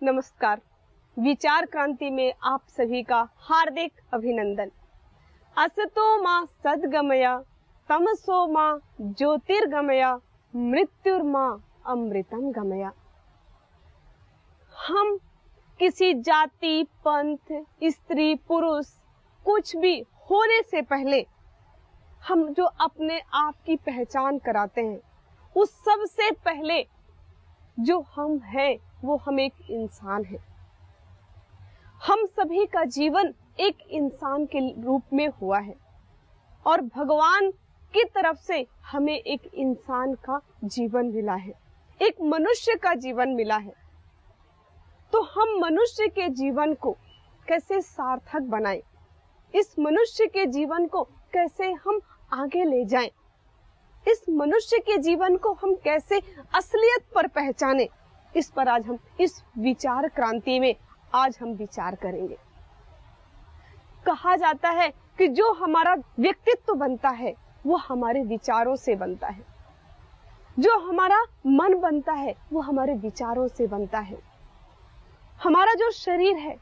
नमस्कार। विचार क्रांति में आप सभी का हार्दिक अभिनंदन। असतो मां सद्गमय तमसो मां ज्योतिर्गमय मृत्युर्मां अमृतम गमय। हम किसी जाति, पंथ, स्त्री, पुरुष कुछ भी होने से पहले हम जो अपने आप की पहचान कराते हैं, उस सब से पहले जो हम हैं वो हम एक इंसान हैं। हम सभी का जीवन एक इंसान के रूप में हुआ है और भगवान की तरफ से हमें एक इंसान का जीवन मिला है, एक मनुष्य का जीवन मिला है। तो हम मनुष्य के जीवन को कैसे सार्थक बनाएं, इस मनुष्य के जीवन को कैसे हम आगे ले जाएं, इस मनुष्य के जीवन को हम कैसे असलियत पर पहचाने, इस पर आज हम इस विचार क्रांति में आज हम विचार करेंगे। कहा जाता है कि जो हमारा व्यक्तित्व बनता है वो हमारे विचारों से बनता है, जो हमारा मन बनता है वो हमारे विचारों से बनता है। हमारा जो शरीर है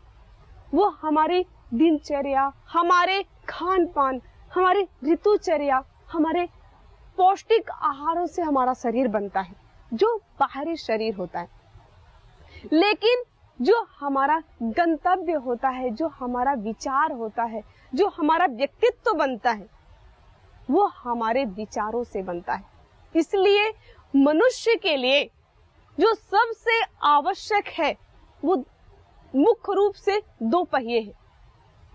वो हमारी दिनचर्या, हमारे खान पान, हमारी ऋतुचर्या, हमारे पौष्टिक आहारों से हमारा शरीर बनता है, जो बाहरी शरीर होता है। लेकिन जो हमारा गंतव्य होता है, जो हमारा विचार होता है, जो हमारा व्यक्तित्व बनता है, वो हमारे विचारों से बनता है। इसलिए मनुष्य के लिए जो सबसे आवश्यक है वो मुख्य रूप से दो पहिए है।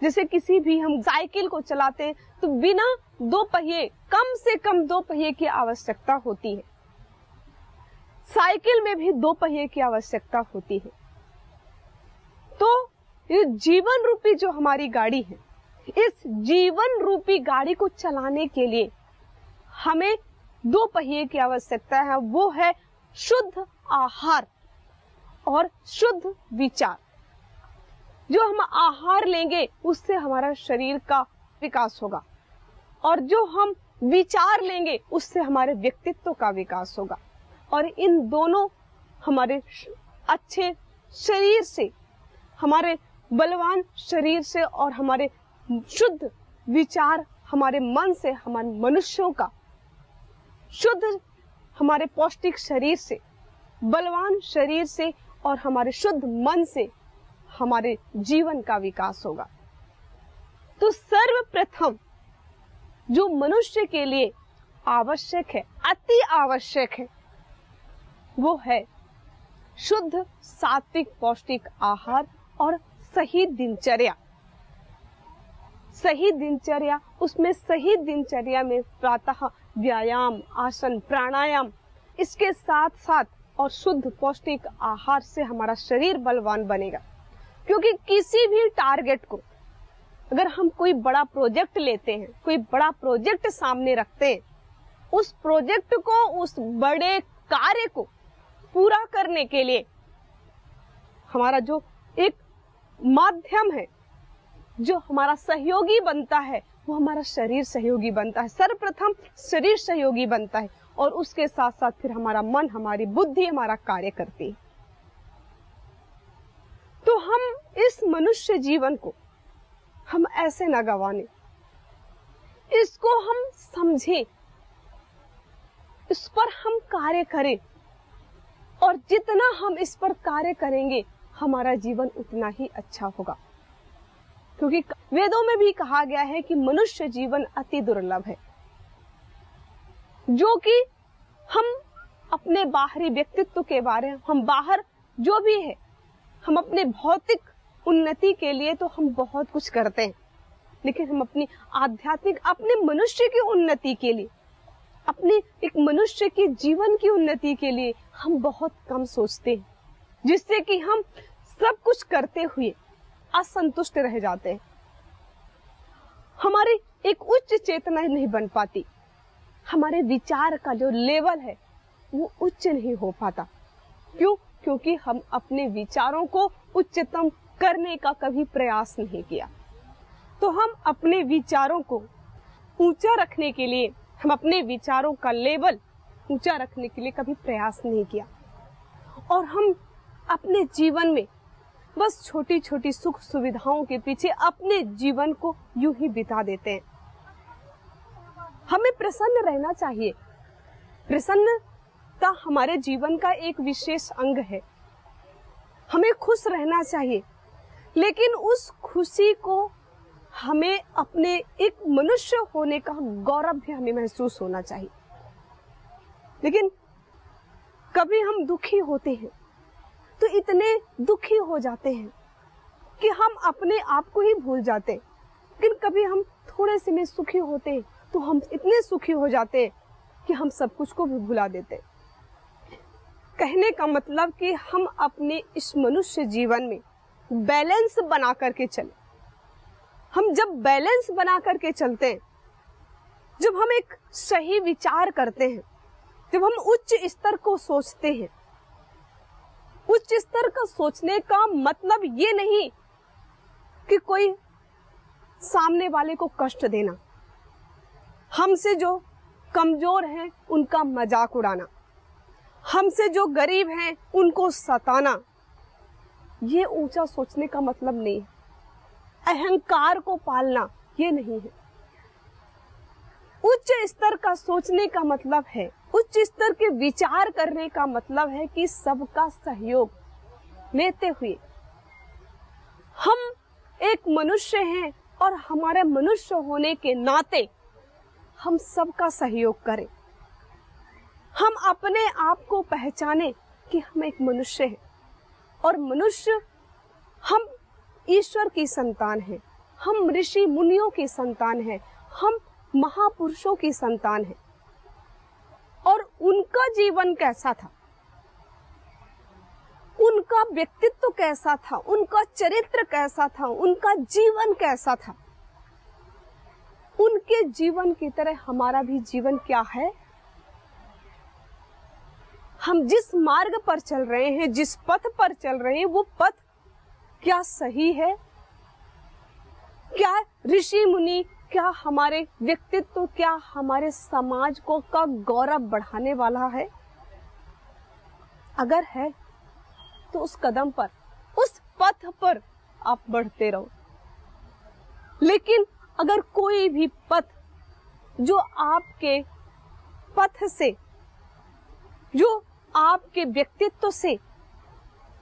जैसे किसी भी हम साइकिल को चलाते हैं तो बिना दो पहिए, कम से कम दो पहिए की आवश्यकता होती है। साइकिल में भी दो पहिए की आवश्यकता होती है। तो ये जीवन रूपी जो हमारी गाड़ी है, इस जीवन रूपी गाड़ी को चलाने के लिए हमें दो पहिए की आवश्यकता है। वो है शुद्ध आहार और शुद्ध विचार। जो हम आहार लेंगे उससे हमारा शरीर का विकास होगा और जो हम विचार लेंगे उससे हमारे व्यक्तित्व का विकास होगा। और इन दोनों हमारे अच्छे शरीर से, हमारे बलवान शरीर से और हमारे शुद्ध विचार, हमारे मन से, हमारे मनुष्यों का शुद्ध, हमारे पौष्टिक शरीर से, बलवान शरीर से और हमारे शुद्ध मन से हमारे जीवन का विकास होगा। तो सर्वप्रथम जो मनुष्य के लिए आवश्यक है, अति आवश्यक है, वो है शुद्ध सात्विक पौष्टिक आहार और सही दिनचर्या। सही दिनचर्या, उसमें सही दिनचर्या में प्रातः व्यायाम, आसन, प्राणायाम, इसके साथ साथ और शुद्ध पौष्टिक आहार से हमारा शरीर बलवान बनेगा। क्योंकि किसी भी टारगेट को, अगर हम कोई बड़ा प्रोजेक्ट लेते हैं, कोई बड़ा प्रोजेक्ट सामने रखते हैं, उस प्रोजेक्ट को, उस बड़े कार्य को पूरा करने के लिए हमारा जो एक माध्यम है, जो हमारा सहयोगी बनता है, वो हमारा शरीर सहयोगी बनता है। सर्वप्रथम शरीर सहयोगी बनता है और उसके साथ साथ फिर हमारा मन, हमारी बुद्धि, हमारा कार्य करती है। तो हम इस मनुष्य जीवन को हम ऐसे ना गंवाने, इसको हम समझें, इस पर हम कार्य करें और जितना हम इस पर कार्य करेंगे हमारा जीवन उतना ही अच्छा होगा। क्योंकि वेदों में भी कहा गया है कि मनुष्य जीवन अति दुर्लभ है। जो कि हम अपने बाहरी व्यक्तित्व के बारे में, हम बाहर जो भी है, हम अपने भौतिक उन्नति के लिए तो हम बहुत कुछ करते हैं, लेकिन हम अपनी आध्यात्मिक, अपने मनुष्य की उन्नति के लिए, अपने एक मनुष्य की जीवन की उन्नति के लिए हम बहुत कम सोचते हैं, जिससे कि हम सब कुछ करते हुए असंतुष्ट रह जाते हैं। हमारी एक उच्च चेतना नहीं बन पाती, हमारे विचार का जो लेवल है वो उच्च नहीं हो पाता। क्यों? क्योंकि हम अपने विचारों को उच्चतम करने का कभी प्रयास नहीं किया। तो हम अपने विचारों को ऊंचा रखने के लिए, हम अपने विचारों का लेवल ऊंचा रखने के लिए कभी प्रयास नहीं किया और हम अपने जीवन में बस छोटी छोटी सुख सुविधाओं के पीछे अपने जीवन को यूं ही बिता देते हैं। हमें प्रसन्न रहना चाहिए। प्रसन्नता हमारे जीवन का एक विशेष अंग है। हमें खुश रहना चाहिए, लेकिन उस खुशी को हमें अपने एक मनुष्य होने का गौरव भी हमें महसूस होना चाहिए। लेकिन कभी हम दुखी होते हैं तो इतने दुखी हो जाते हैं कि हम अपने आप को ही भूल जाते हैं। लेकिन कभी हम थोड़े से में सुखी होते हैं तो हम इतने सुखी हो जाते हैं कि हम सब कुछ को भी भुला देते हैं। कहने का मतलब कि हम अपने इस मनुष्य जीवन में बैलेंस बना करके चले। हम जब बैलेंस बना करके चलते हैं, जब हम एक सही विचार करते हैं, जब हम उच्च स्तर को सोचते हैं, उच्च स्तर का सोचने का मतलब ये नहीं कि कोई सामने वाले को कष्ट देना, हमसे जो कमजोर हैं उनका मजाक उड़ाना, हमसे जो गरीब हैं उनको सताना, ये ऊंचा सोचने का मतलब नहीं है। अहंकार को पालना ये नहीं है। उच्च स्तर का सोचने का मतलब है, उच्च स्तर के विचार करने का मतलब है कि सबका सहयोग लेते हुए हम एक मनुष्य हैं और हमारे मनुष्य होने के नाते हम सबका सहयोग करें। हम अपने आप को पहचाने कि हम एक मनुष्य हैं और मनुष्य हम ईश्वर की संतान हैं, हम ऋषि मुनियों की संतान हैं, हम महापुरुषों की संतान हैं। और उनका जीवन कैसा था, उनका व्यक्तित्व कैसा था, उनका चरित्र कैसा था, उनका जीवन कैसा था, उनके जीवन की तरह हमारा भी जीवन क्या है। हम जिस मार्ग पर चल रहे हैं, जिस पथ पर चल रहे हैं, वो पथ क्या सही है? क्या ऋषि मुनि, क्या हमारे व्यक्तित्व, क्या हमारे समाज को का गौरव बढ़ाने वाला है? अगर है तो उस कदम पर, उस पथ पर आप बढ़ते रहो। लेकिन अगर कोई भी पथ जो आपके पथ से, जो आपके व्यक्तित्व से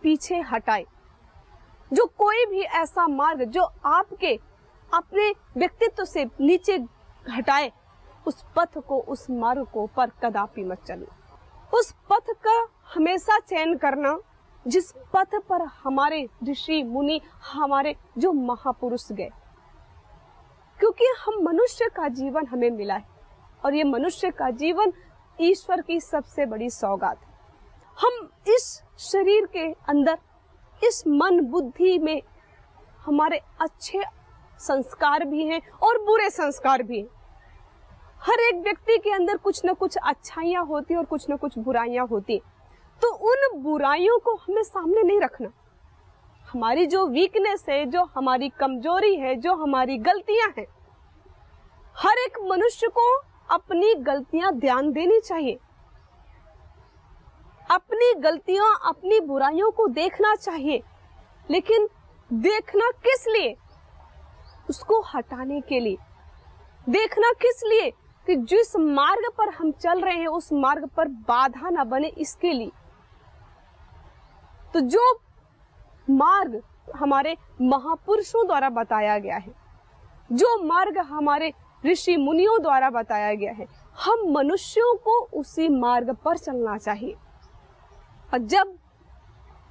पीछे हटाए, जो कोई भी ऐसा मार्ग जो आपके अपने व्यक्तित्व से नीचे हटाए, उस पथ को, उस मार्ग को पर कदापि मत चलो। उस पथ का हमेशा चयन करना जिस पथ पर हमारे ऋषि मुनि, हमारे जो महापुरुष गए, क्योंकि हम मनुष्य का जीवन हमें मिला है और ये मनुष्य का जीवन ईश्वर की सबसे बड़ी सौगात है। हम इस शरीर के अंदर, इस मन बुद्धि में हमारे अच्छे संस्कार भी हैं और बुरे संस्कार भी हैं। हर एक व्यक्ति के अंदर कुछ न कुछ अच्छाइयां होती और कुछ न कुछ बुराइयां होती। तो उन बुराइयों को हमें सामने नहीं रखना। हमारी जो वीकनेस है, जो हमारी कमजोरी है, जो हमारी गलतियां हैं, हर एक मनुष्य को अपनी गलतियां ध्यान देनी चाहिए। अपनी गलतियां, अपनी बुराइयों को देखना चाहिए, लेकिन देखना किस लिए? उसको हटाने के लिए। देखना किस लिए? कि जिस मार्ग पर हम चल रहे हैं उस मार्ग पर बाधा न बने, इसके लिए। तो जो मार्ग हमारे महापुरुषों द्वारा बताया गया है, जो मार्ग हमारे ऋषि मुनियों द्वारा बताया गया है, हम मनुष्यों को उसी मार्ग पर चलना चाहिए। और जब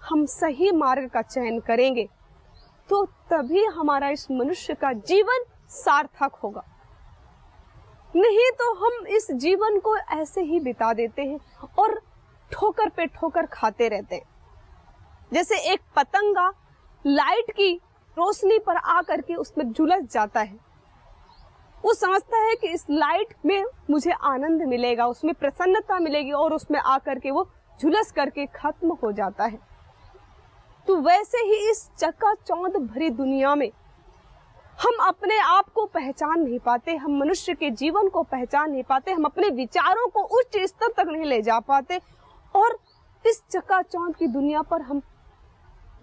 हम सही मार्ग का चयन करेंगे तो तभी हमारा इस मनुष्य का जीवन सार्थक होगा। नहीं तो हम इस जीवन को ऐसे ही बिता देते हैं और ठोकर पे ठोकर खाते रहते हैं। जैसे एक पतंगा लाइट की रोशनी पर आकर के उसमें झुलस जाता है। वो समझता है कि इस लाइट में मुझे आनंद मिलेगा, उसमें प्रसन्नता मिलेगी और उसमें आकर के वो झुलस करके खत्म हो जाता है। तो वैसे ही इस चकाचौंध भरी दुनिया में हम अपने आप को पहचान नहीं पाते, हम मनुष्य के जीवन को पहचान नहीं पाते, हम अपने विचारों को उच्च स्तर तक नहीं ले जा पाते और इस चकाचौंध की दुनिया पर हम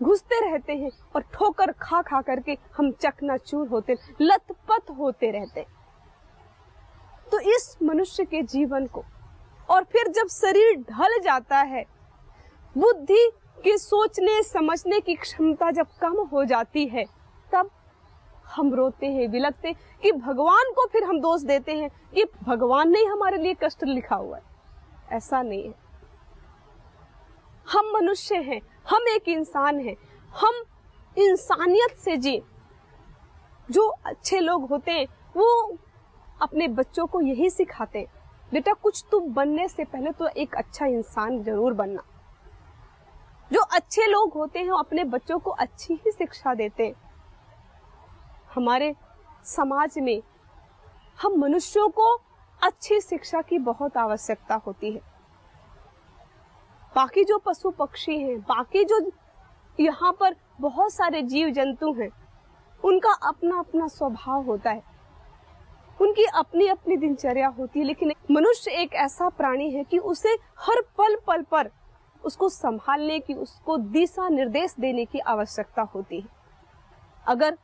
घुसते रहते हैं और ठोकर खा खा करके हम चकनाचूर होते, लथपथ होते रहते। तो इस मनुष्य के जीवन को, और फिर जब शरीर ढल जाता है, बुद्धि के सोचने समझने की क्षमता जब कम हो जाती है, तब हम रोते हैं, बिलखते कि भगवान को फिर हम दोष देते हैं कि भगवान ने हमारे लिए कष्ट लिखा हुआ है। ऐसा नहीं है। हम मनुष्य हैं, हम एक इंसान हैं, हम इंसानियत से जी। जो अच्छे लोग होते हैं वो अपने बच्चों को यही सिखाते हैं, बेटा कुछ तू बनने से पहले तो एक अच्छा इंसान जरूर बनना। जो अच्छे लोग होते हैं वो अपने बच्चों को अच्छी ही शिक्षा देते हैं। हमारे समाज में हम मनुष्यों को अच्छी शिक्षा की बहुत आवश्यकता होती है। बाकी जो पशु पक्षी हैं, बाकी जो यहाँ पर बहुत सारे जीव जंतु हैं, उनका अपना अपना स्वभाव होता है, उनकी अपनी अपनी दिनचर्या होती है। लेकिन मनुष्य एक ऐसा प्राणी है कि उसे हर पल पल पर उसको संभालने की, उसको दिशा निर्देश देने की आवश्यकता होती है। अगर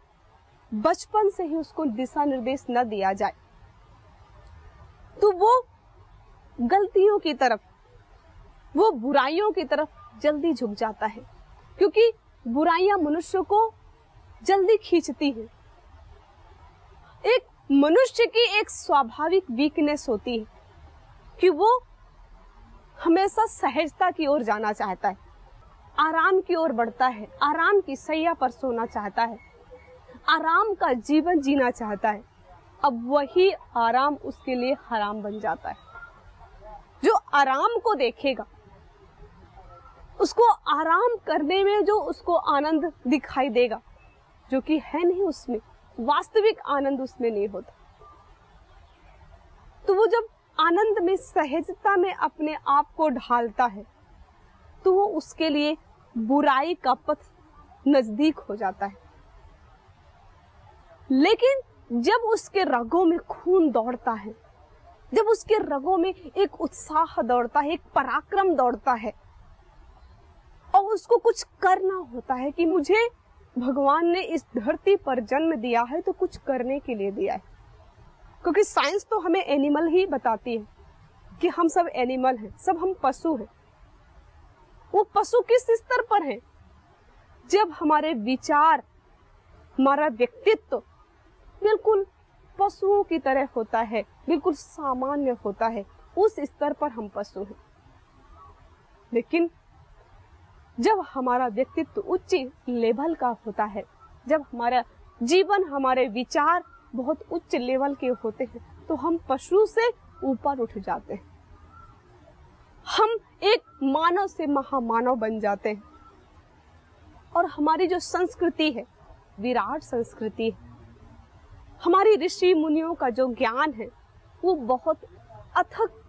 बचपन से ही उसको दिशा निर्देश न दिया जाए तो वो गलतियों की तरफ, वो बुराइयों की तरफ जल्दी झुक जाता है, क्योंकि बुराइयां मनुष्य को जल्दी खींचती हैं। एक मनुष्य की एक स्वाभाविक वीकनेस होती है कि वो हमेशा सहजता की ओर जाना चाहता है, आराम की ओर बढ़ता है, आराम की सैया पर सोना चाहता है, आराम का जीवन जीना चाहता है। अब वही आराम उसके लिए हराम बन जाता है। जो आराम को देखेगा, उसको आराम करने में जो उसको आनंद दिखाई देगा, जो कि है नहीं उसमें, वास्तविक आनंद उसमें नहीं होता। तो वो जब आनंद में, सहजता में अपने आप को ढालता है, तो वो उसके लिए बुराई का पथ नजदीक हो जाता है। लेकिन जब उसके रगों में खून दौड़ता है, जब उसके रगों में एक उत्साह दौड़ता है, एक पराक्रम दौड़ता है, और उसको कुछ करना होता है कि मुझे भगवान ने इस धरती पर जन्म दिया है तो कुछ करने के लिए दिया है। क्योंकि साइंस तो हमें एनिमल ही बताती है कि हम सब एनिमल हैं, सब हम पशु हैं। वो पशु किस स्तर पर हैं? जब हमारे विचार, हमारा व्यक्तित्व बिल्कुल पशुओं की तरह होता है, बिल्कुल सामान्य होता है, उस स्तर पर हम पशु हैं। लेकिन जब हमारा व्यक्तित्व उच्च लेवल का होता है, जब हमारा जीवन, हमारे विचार बहुत उच्च लेवल के होते हैं, तो हम पशु से ऊपर उठ जाते हैं। हम एक मानव से महामानव बन जाते हैं। और हमारी जो संस्कृति है, विराट संस्कृति है, हमारी ऋषि मुनियों का जो ज्ञान है, वो बहुत अथक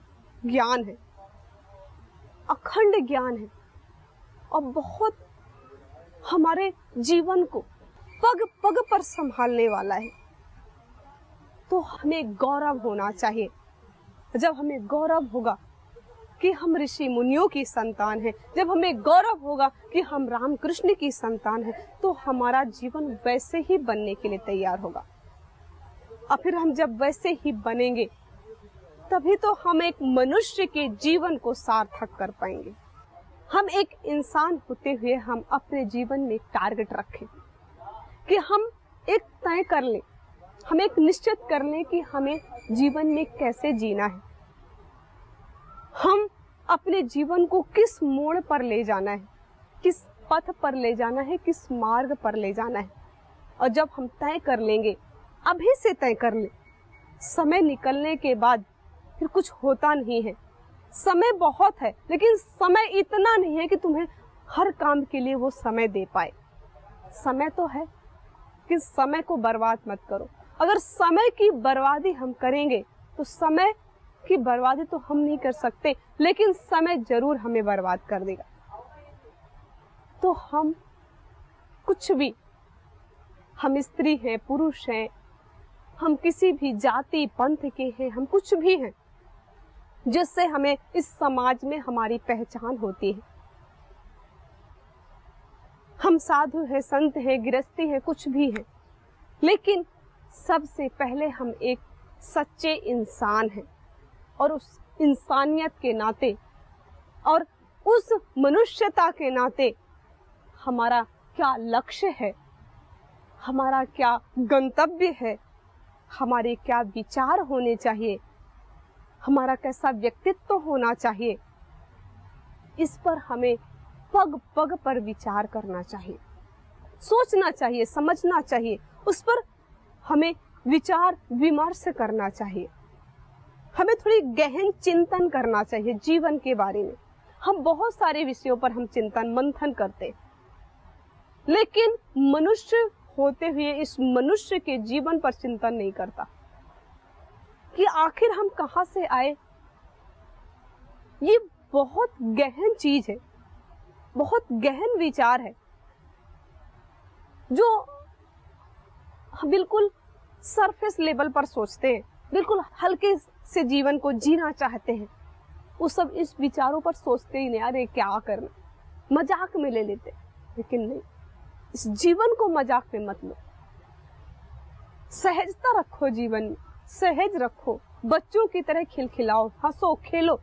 ज्ञान है, अखंड ज्ञान है, और बहुत हमारे जीवन को पग पग पर संभालने वाला है। तो हमें गौरव होना चाहिए। जब हमें गौरव होगा कि हम ऋषि मुनियों की संतान हैं, जब हमें गौरव होगा कि हम रामकृष्ण की संतान हैं, तो हमारा जीवन वैसे ही बनने के लिए तैयार होगा। और फिर हम जब वैसे ही बनेंगे, तभी तो हम एक मनुष्य के जीवन को सार्थक कर पाएंगे। हम एक इंसान होते हुए हम अपने जीवन में एक टारगेट रखें कि हम एक तय कर लें, हम एक निश्चित कर लें कि हमें जीवन में कैसे जीना है, हम अपने जीवन को किस मोड़ पर ले जाना है, किस पथ पर ले जाना है, किस मार्ग पर ले जाना है। और जब हम तय कर लेंगे, अभी से तय कर लें, समय निकलने के बाद फिर कुछ होता नहीं है। समय बहुत है, लेकिन समय इतना नहीं है कि तुम्हें हर काम के लिए वो समय दे पाए। समय तो है कि समय को बर्बाद मत करो। अगर समय की बर्बादी हम करेंगे तो समय की बर्बादी तो हम नहीं कर सकते, लेकिन समय जरूर हमें बर्बाद कर देगा। तो हम कुछ भी, हम स्त्री हैं, पुरुष हैं, हम किसी भी जाति पंथ के हैं, हम कुछ भी हैं, जिससे हमें इस समाज में हमारी पहचान होती है। हम साधु हैं, संत हैं, गृहस्थी हैं, कुछ भी हैं, लेकिन सबसे पहले हम एक सच्चे इंसान हैं। और उस इंसानियत के नाते और उस मनुष्यता के नाते हमारा क्या लक्ष्य है, हमारा क्या गंतव्य है, हमारे क्या विचार होने चाहिए, हमारा कैसा व्यक्तित्व होना चाहिए, इस पर हमें पग पग पर विचार करना चाहिए, सोचना चाहिए, समझना चाहिए, उस पर हमें विचार विमर्श करना चाहिए, हमें थोड़ी गहन चिंतन करना चाहिए जीवन के बारे में। हम बहुत सारे विषयों पर हम चिंतन मंथन करते हैं, लेकिन मनुष्य होते हुए इस मनुष्य के जीवन पर चिंतन नहीं करता कि आखिर हम कहां से आए। ये बहुत गहन चीज है, बहुत गहन विचार है, जो बिल्कुल सरफेस लेवल पर सोचते हैं, बिल्कुल हल्के से जीवन को जीना चाहते हैं, वो सब इस विचारों पर सोचते ही नहीं, अरे क्या करना, मजाक में ले लेते। लेकिन नहीं, इस जीवन को मजाक में मत लो, सहजता रखो, जीवन में सहज रखो, बच्चों की तरह खिलखिलाओ, हंसो, खेलो,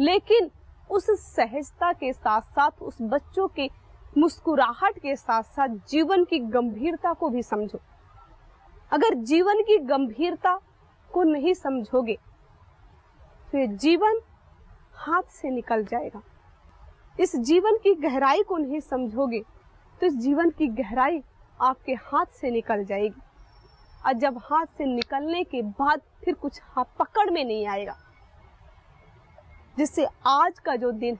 लेकिन उस सहजता के साथ साथ, उस बच्चों के मुस्कुराहट के साथ साथ जीवन की गंभीरता को भी समझो। अगर जीवन की गंभीरता को नहीं समझोगे तो जीवन हाथ से निकल जाएगा। इस जीवन की गहराई को नहीं समझोगे तो इस जीवन की गहराई आपके हाथ से निकल जाएगी, और जब हाथ से निकलने के बाद फिर कुछ हाथ पकड़ में नहीं आएगा, जिससे आज का जो दिन,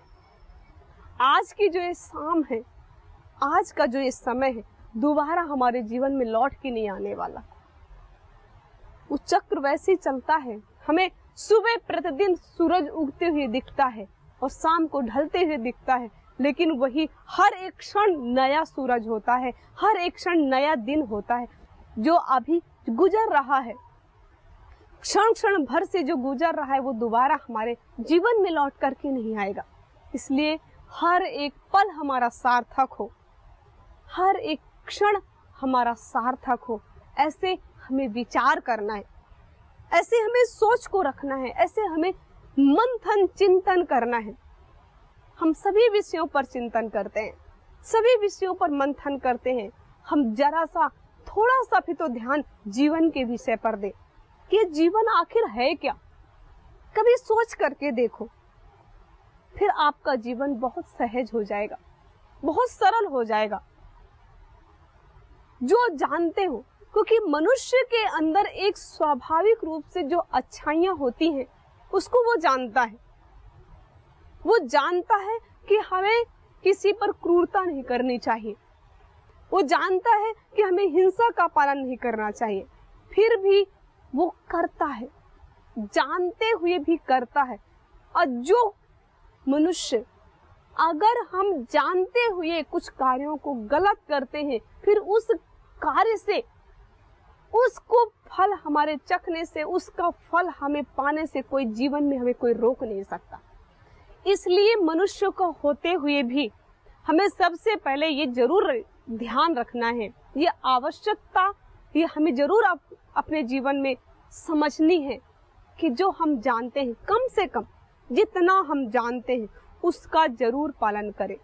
आज की जो ये शाम है, आज का जो ये समय है, दोबारा हमारे जीवन में लौट के नहीं आने वाला। वो चक्र वैसे ही चलता है, हमें सुबह प्रतिदिन सूरज उगते हुए दिखता है और शाम को ढलते हुए दिखता है, लेकिन वही हर एक क्षण नया सूरज होता है, हर एक क्षण नया दिन होता है। जो अभी गुजर रहा है, क्षण क्षण भर से जो गुजर रहा है, वो दोबारा हमारे जीवन में लौट करके नहीं आएगा। इसलिए हर एक पल हमारा सार्थक हो, हर एक क्षण हमारा सार्थक हो, ऐसे हमें विचार करना है, ऐसे हमें सोच को रखना है, ऐसे हमें मंथन चिंतन करना है। हम सभी विषयों पर चिंतन करते हैं, सभी विषयों पर मंथन करते हैं, हम जरा सा थोड़ा सा भी तो ध्यान जीवन के विषय पर दें कि जीवन आखिर है क्या। कभी सोच करके देखो, फिर आपका जीवन बहुत सहज हो जाएगा, बहुत सरल हो जाएगा। जो जानते हो, क्योंकि मनुष्य के अंदर एक स्वाभाविक रूप से जो अच्छाइयां होती हैं उसको वो जानता है। वो जानता है कि हमें किसी पर क्रूरता नहीं करनी चाहिए, वो जानता है कि हमें हिंसा का पालन नहीं करना चाहिए, फिर भी वो करता है, जानते हुए भी करता है। और जो मनुष्य, अगर हम जानते हुए कुछ कार्यों को गलत करते हैं, फिर उस कार्य से, उसको फल हमारे चखने से, उसका फल हमें पाने से कोई जीवन में हमें कोई रोक नहीं सकता। इसलिए मनुष्य को होते हुए भी हमें सबसे पहले ये जरूर ध्यान रखना है, ये आवश्यकता, ये हमें जरूर अपने जीवन में समझनी है कि जो हम जानते हैं, कम से कम जितना हम जानते हैं उसका जरूर पालन करें,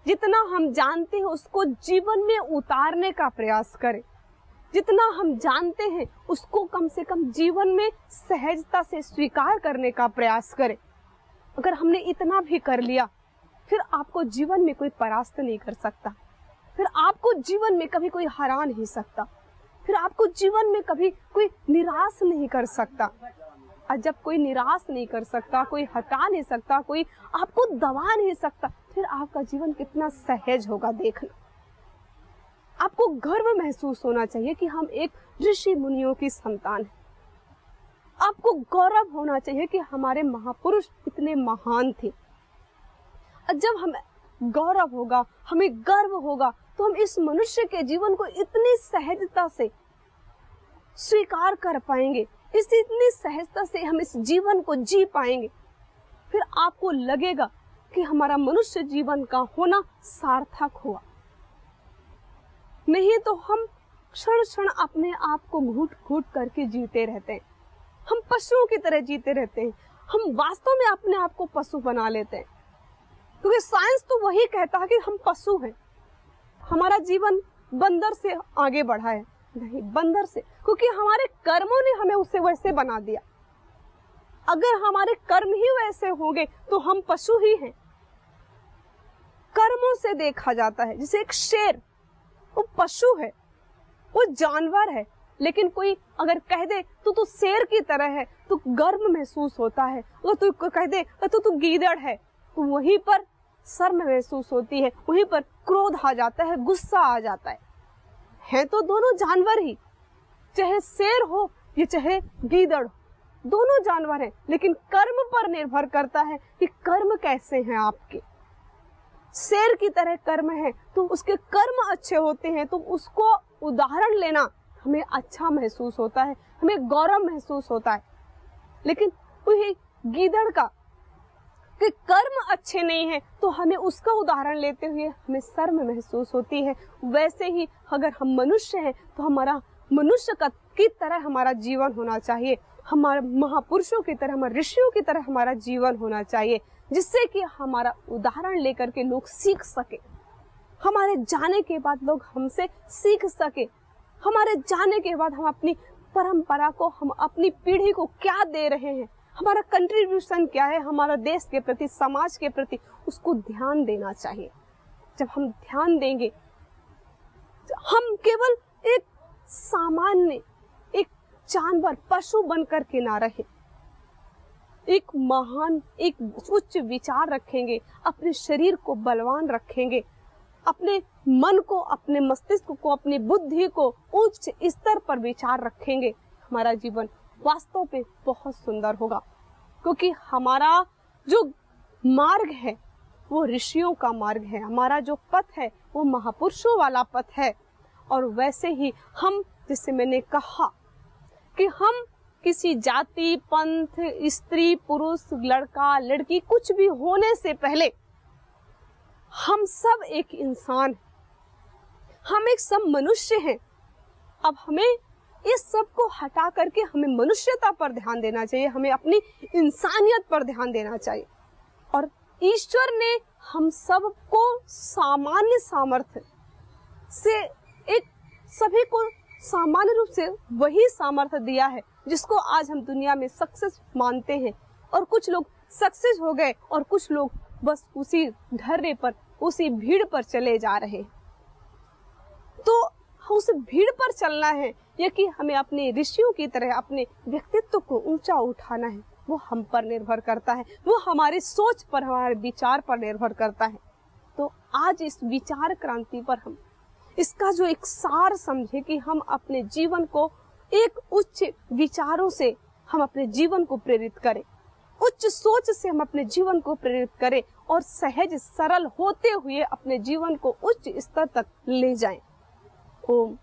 जितना हम जानते हैं उसको जीवन में उतारने का प्रयास करें, जितना हम जानते हैं उसको कम से कम जीवन में सहजता से स्वीकार करने का प्रयास करें। अगर हमने इतना भी कर लिया, फिर आपको जीवन में कोई परास्त नहीं कर सकता, फिर आपको जीवन में कभी कोई हरा नहीं सकता, फिर आपको जीवन में कभी कोई निराश नहीं कर सकता। और जब कोई निराश नहीं कर सकता, कोई हटा नहीं सकता, कोई आपको दबा नहीं सकता, फिर आपका जीवन कितना सहज होगा देखना। आपको गर्व महसूस होना चाहिए कि हम एक ऋषि मुनियों की संतान हैं। आपको गौरव होना चाहिए कि हमारे महापुरुष इतने महान थे। जब हमें गौरव होगा, हमें गर्व होगा, तो हम इस मनुष्य के जीवन को इतनी सहजता से स्वीकार कर पाएंगे, इतनी सहजता से हम इस जीवन को जी पाएंगे। फिर आपको लगेगा कि हमारा मनुष्य जीवन का होना सार्थक हुआ, नहीं तो हम क्षण क्षण अपने आप को घूट घूट करके जीते रहते हैं। हम पशुओं की तरह जीते रहते हैं। हम वास्तव में अपने आप को पशु बना लेते हैं, क्योंकि साइंस तो वही कहता है कि हम पशु हैं। हमारा जीवन बंदर से आगे बढ़ा है, नहीं बंदर से, क्योंकि हमारे कर्मों ने हमें उसे वैसे बना दिया। अगर हमारे कर्म ही वैसे होंगे तो हम पशु ही हैं। कर्मों से देखा जाता है। जैसे एक शेर, वो पशु है, वो जानवर है, लेकिन कोई अगर कह दे तू शेर की तरह है, तो गर्व महसूस होता है। अगर तू कह दे तू गीदड़ है, तो वहीं पर शर्म महसूस होती है, वहीं पर क्रोध आ जाता है, गुस्सा आ जाता है तो दोनों जानवर ही, चाहे शेर हो या चाहे गीदड़ हो, दोनों जानवर हैं। लेकिन कर्म पर निर्भर करता है कि कर्म कैसे हैं आपके। शेर की तरह कर्म है तो उसके कर्म अच्छे होते हैं, तो उसको उदाहरण लेना हमें अच्छा महसूस होता है, हमें गौरव महसूस होता है। लेकिन वही गीदड़ का कि कर्म अच्छे नहीं है तो हमें उसका उदाहरण लेते हुए हमें शर्म महसूस होती है। वैसे ही अगर हम मनुष्य हैं तो हमारा मनुष्य की तरह हमारा जीवन होना चाहिए, हमारे महापुरुषों की तरह, हमारे ऋषियों की तरह हमारा जीवन होना चाहिए, जिससे कि हमारा उदाहरण लेकर के लोग सीख सके। हमारे जाने के बाद लोग हमसे सीख सके। हमारे जाने के बाद हम अपनी परंपरा को, हम अपनी पीढ़ी को क्या दे रहे हैं, हमारा कंट्रीब्यूशन क्या है हमारा देश के प्रति, समाज के प्रति, उसको ध्यान देना चाहिए। जब हम ध्यान देंगे, हम केवल एक सामान्य, एक जानवर, पशु बनकर के ना रहे, एक महान, एक उच्च विचार रखेंगे, अपने शरीर को बलवान रखेंगे, अपने मन को, अपने मस्तिष्क को, अपनी बुद्धि को उच्च स्तर पर विचार रखेंगे, हमारा जीवन वास्तव में बहुत सुंदर होगा। क्योंकि हमारा जो मार्ग है वो ऋषियों का मार्ग है, हमारा जो पथ है वो महापुरुषों वाला पथ है। और वैसे ही हम, जैसे मैंने कहा कि हम किसी जाति, पंथ, स्त्री, पुरुष, लड़का, लड़की, कुछ भी होने से पहले हम सब एक इंसान, हम एक सब मनुष्य हैं। अब हमें इस सब को हटा करके हमें मनुष्यता पर ध्यान देना चाहिए, हमें अपनी इंसानियत पर ध्यान देना चाहिए। और ईश्वर ने हम सब को सामान्य सामर्थ्य से, एक सभी को सामान्य रूप से वही सामर्थ्य दिया है जिसको आज हम दुनिया में सक्सेस मानते हैं। और कुछ लोग सक्सेस हो गए और कुछ लोग बस उसी ढर्रे पर, उसी भीड़ पर चले जा रहे हैं। तो उस भीड़ पर चलना है या कि हमें अपने ऋषियों की तरह अपने व्यक्तित्व को ऊंचा उठाना है, वो हम पर निर्भर करता है, वो हमारी सोच पर, हमारे विचार पर निर्भर करता है। तो आज इस विचार क्रांति पर हम इसका जो एक सार समझे कि हम अपने जीवन को एक उच्च विचारों से हम अपने जीवन को प्रेरित करें, उच्च सोच से हम अपने जीवन को प्रेरित करें और सहज सरल होते हुए अपने जीवन को उच्च स्तर तक ले जाएं। ओम